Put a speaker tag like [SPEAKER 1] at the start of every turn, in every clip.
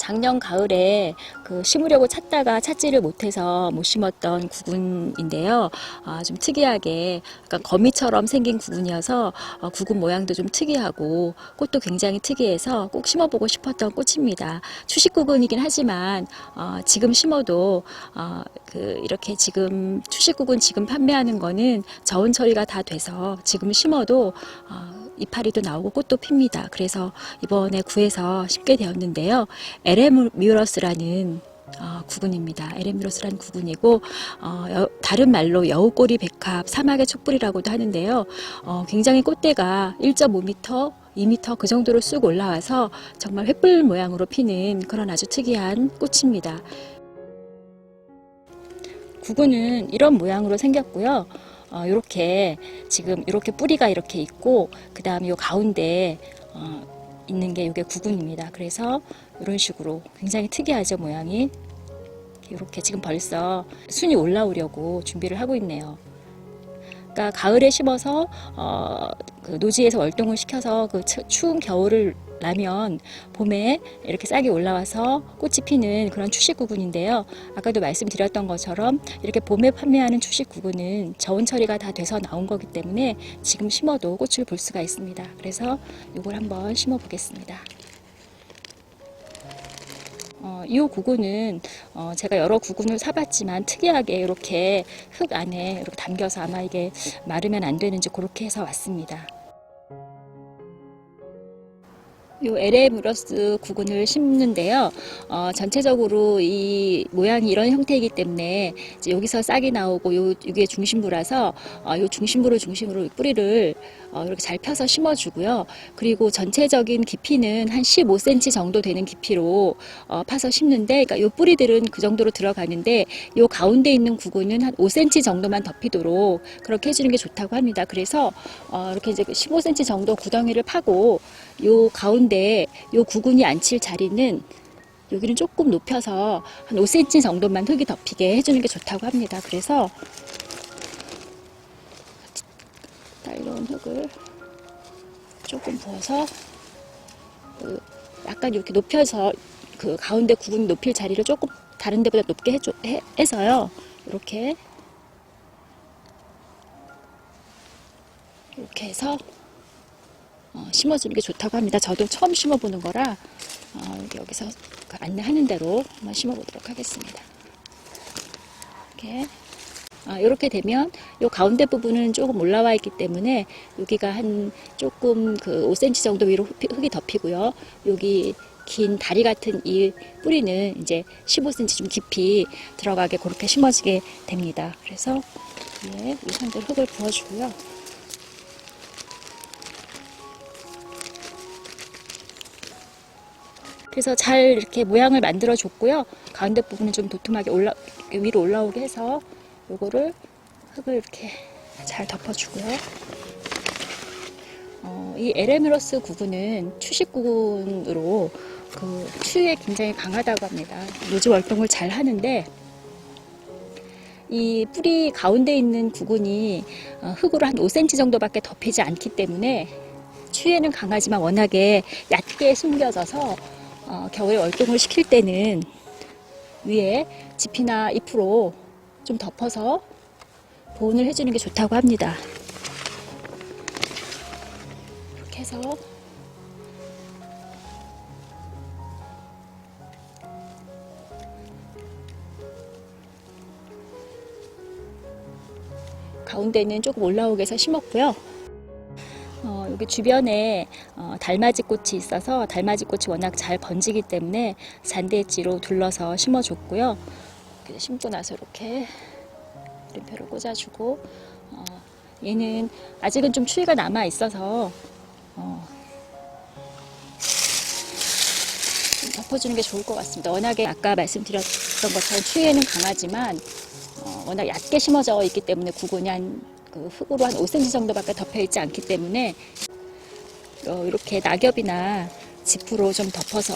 [SPEAKER 1] 작년 가을에 심으려고 찾다가 찾지를 못해서 못 심었던 구근인데요. 좀 특이하게 약간 거미처럼 생긴 구근이어서 구근 모양도 좀 특이하고 꽃도 굉장히 특이해서 꼭 심어보고 싶었던 꽃입니다. 추식 구근이긴 하지만 지금 심어도 이렇게 지금 추식 구근 지금 판매하는 거는 저온 처리가 다 돼서 지금 심어도 이파리도 나오고 꽃도 핍니다. 그래서 이번에 구해서 심게 되었는데요. 에레뮤러스라는 구근입니다. 에레뮤러스라는 구근이고 다른 말로 여우꼬리 백합 사막의 촛불이라고도 하는데요. 굉장히 꽃대가 1.5m 2m 그 정도로 쑥 올라와서 정말 횃불 모양으로 피는 그런 아주 특이한 꽃입니다. 구근은 이런 모양으로 생겼고요. 이렇게 지금 이렇게 뿌리가 이렇게 있고 그 다음에 이 가운데 있는 게 이게 구근입니다. 그래서 이런 식으로 굉장히 특이하죠, 모양이. 이렇게 지금 벌써 순이 올라오려고 준비를 하고 있네요. 그러니까 가을에 심어서 그 노지에서 월동을 시켜서 그 추운 겨울을 나면 봄에 이렇게 싹이 올라와서 꽃이 피는 그런 추식 구근인데요. 아까도 말씀드렸던 것처럼 이렇게 봄에 판매하는 추식 구근은 저온 처리가 다 돼서 나온 거기 때문에 지금 심어도 꽃을 볼 수가 있습니다. 그래서 이걸 한번 심어 보겠습니다. 이 구근은 제가 여러 구근을 사봤지만 특이하게 이렇게 흙 안에 이렇게 담겨서 아마 이게 마르면 안 되는지 그렇게 해서 왔습니다. 이 에레뮤러스 구근을 심는데요. 전체적으로 이 모양이 이런 형태이기 때문에 이제 여기서 싹이 나오고 이게 중심부라서 요 중심부를 중심으로 뿌리를 이렇게 잘 펴서 심어주고요. 그리고 전체적인 깊이는 한 15cm 정도 되는 깊이로 파서 심는데, 그러니까 요 뿌리들은 그 정도로 들어가는데 요 가운데 있는 구근은 한 5cm 정도만 덮이도록 그렇게 해주는 게 좋다고 합니다. 그래서 이렇게 이제 15cm 정도 구덩이를 파고 요 가운데 요 구근이 앉힐 자리는 여기는 조금 높여서 한 5cm 정도만 흙이 덮이게 해주는 게 좋다고 합니다. 그래서 딸려온 흙을 조금 부어서 약간 이렇게 높여서 그 가운데 구근 높일 자리를 조금 다른 데보다 높게 해서요. 이렇게 해서 심어주는 게 좋다고 합니다. 저도 처음 심어보는 거라 여기서 안내하는 대로 한번 심어보도록 하겠습니다. 이렇게 되면 이 가운데 부분은 조금 올라와 있기 때문에 여기가 한 조금 그 5cm 정도 위로 흙이 덮이고요. 여기 긴 다리 같은 이 뿌리는 이제 15cm 좀 깊이 들어가게 그렇게 심어지게 됩니다. 그래서 이 상태로 흙을 부어주고요. 그래서 잘 이렇게 모양을 만들어 줬고요. 가운데 부분은 좀 도톰하게 위로 올라오게 해서 요거를 흙을 이렇게 잘 덮어주고요. 이 에레뮤러스 구근은 추식 구근으로 그 추위에 굉장히 강하다고 합니다. 노지 월동을 잘 하는데 이 뿌리 가운데 있는 구근이 흙으로 한 5cm 정도밖에 덮이지 않기 때문에 추위에는 강하지만 워낙에 얕게 숨겨져서 겨울에 월동을 시킬 때는 위에 짚이나 잎으로 좀 덮어서 보온을 해주는 게 좋다고 합니다. 이렇게 해서 가운데는 조금 올라오게 해서 심었고요. 여기 주변에 달맞이 꽃이 있어서 달맞이 꽃이 워낙 잘 번지기 때문에 잔디엣지로 둘러서 심어줬고요. 심고 나서 이렇게 이름표를 꽂아주고 얘는 아직은 좀 추위가 남아 있어서 좀 덮어주는 게 좋을 것 같습니다. 워낙에 아까 말씀드렸던 것처럼 추위에는 강하지만 워낙 얕게 심어져 있기 때문에 구근이 그 흙으로 한 5cm 정도밖에 덮여 있지 않기 때문에 이렇게 낙엽이나 지프로 좀 덮어서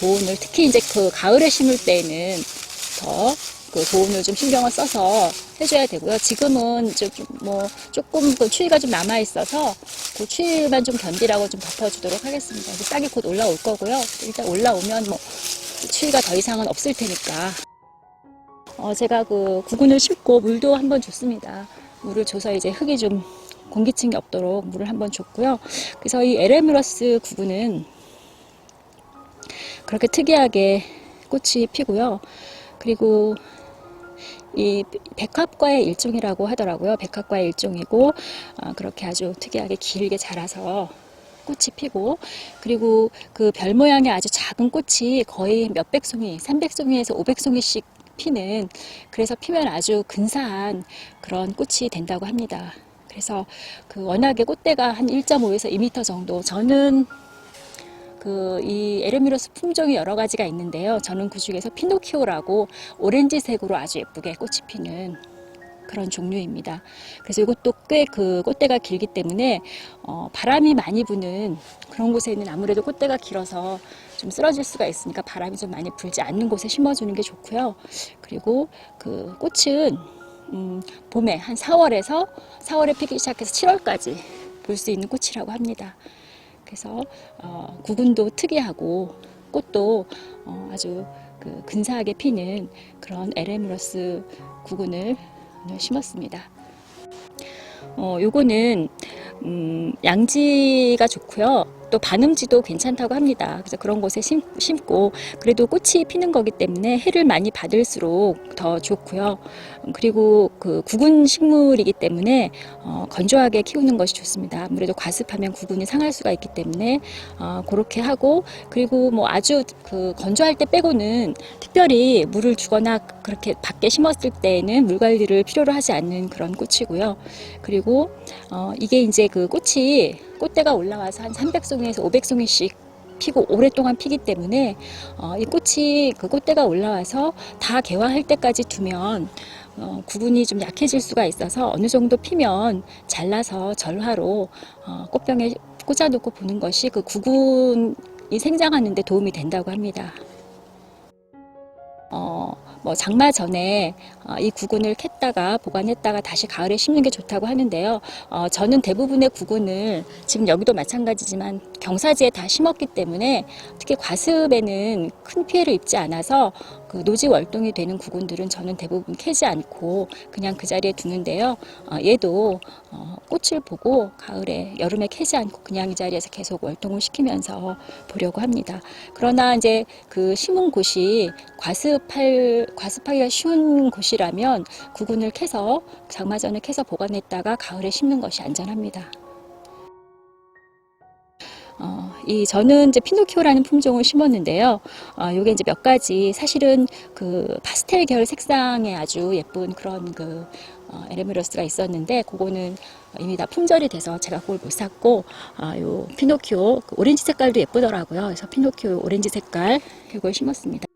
[SPEAKER 1] 보온을, 특히 이제 그 가을에 심을 때는 더 그 보온을 좀 신경을 써서 해줘야 되고요. 지금은 조금 그 추위가 좀 남아 있어서 그 추위만 좀 견디라고 좀 덮어주도록 하겠습니다. 싹이 곧 올라올 거고요. 일단 올라오면 추위가 더 이상은 없을 테니까. 제가 그 구근을 심고 물도 한번 줬습니다. 물을 줘서 이제 흙이 좀 공기층이 없도록 물을 한번 줬고요. 그래서 이 에레미러스 구근은 그렇게 특이하게 꽃이 피고요. 그리고 이 백합과의 일종이라고 하더라고요. 백합과의 일종이고 그렇게 아주 특이하게 길게 자라서 꽃이 피고, 그리고 그 별 모양의 아주 작은 꽃이 거의 몇백 송이, 300송이에서 500송이씩 피는, 그래서 피면 아주 근사한 그런 꽃이 된다고 합니다. 그래서 그 워낙에 꽃대가 한 1.5에서 2m 정도, 저는 이 에레미러스 품종이 여러 가지가 있는데요. 저는 그 중에서 피노키오라고 오렌지색으로 아주 예쁘게 꽃이 피는 그런 종류입니다. 그래서 이것도 꽤 그 꽃대가 길기 때문에 바람이 많이 부는 그런 곳에는 아무래도 꽃대가 길어서 좀 쓰러질 수가 있으니까 바람이 좀 많이 불지 않는 곳에 심어주는 게 좋고요. 그리고 그 꽃은 봄에 한 4월에 피기 시작해서 7월까지 볼 수 있는 꽃이라고 합니다. 그래서 구근도 특이하고 꽃도 아주 그 근사하게 피는 그런 에레미러스 구근을 심었습니다. 요거는 양지가 좋고요. 또 반음지도 괜찮다고 합니다. 그래서 그런 곳에 심고, 그래도 꽃이 피는 거기 때문에 해를 많이 받을수록 더 좋고요. 그리고 그 구근 식물이기 때문에 건조하게 키우는 것이 좋습니다. 아무래도 과습하면 구근이 상할 수가 있기 때문에 그렇게 하고, 그리고 뭐 아주 그 건조할 때 빼고는 특별히 물을 주거나 그렇게 밖에 심었을 때에는 물 관리를 필요로 하지 않는 그런 꽃이고요. 그리고 이게 이제 그 꽃대가 올라와서 한 300송이에서 500송이씩 피고 오랫동안 피기 때문에 이 꽃이 그 꽃대가 올라와서 다 개화할 때까지 두면 구근이 좀 약해질 수가 있어서 어느 정도 피면 잘라서 절화로 꽃병에 꽂아놓고 보는 것이 그 구근이 생장하는 데 도움이 된다고 합니다. 뭐 장마 전에 이 구근을 캤다가 보관했다가 다시 가을에 심는 게 좋다고 하는데요. 저는 대부분의 구근을 지금 여기도 마찬가지지만 경사지에 다 심었기 때문에 특히 과습에는 큰 피해를 입지 않아서 그 노지 월동이 되는 구근들은 저는 대부분 캐지 않고 그냥 그 자리에 두는데요. 얘도 꽃을 보고 가을에 여름에 캐지 않고 그냥 이 자리에서 계속 월동을 시키면서 보려고 합니다. 그러나 이제 그 심은 곳이 과습하기가 쉬운 곳이라면 구근을 캐서 장마 전에 캐서 보관했다가 가을에 심는 것이 안전합니다. 저는 이제 피노키오라는 품종을 심었는데요. 요게 이제 몇 가지 사실은 그 파스텔 계열 색상의 아주 예쁜 그런 그 에레미러스가 있었는데 그거는 이미 다 품절이 돼서 제가 그걸 못 샀고, 요 피노키오 그 오렌지 색깔도 예쁘더라고요. 그래서 피노키오 오렌지 색깔 이걸 심었습니다.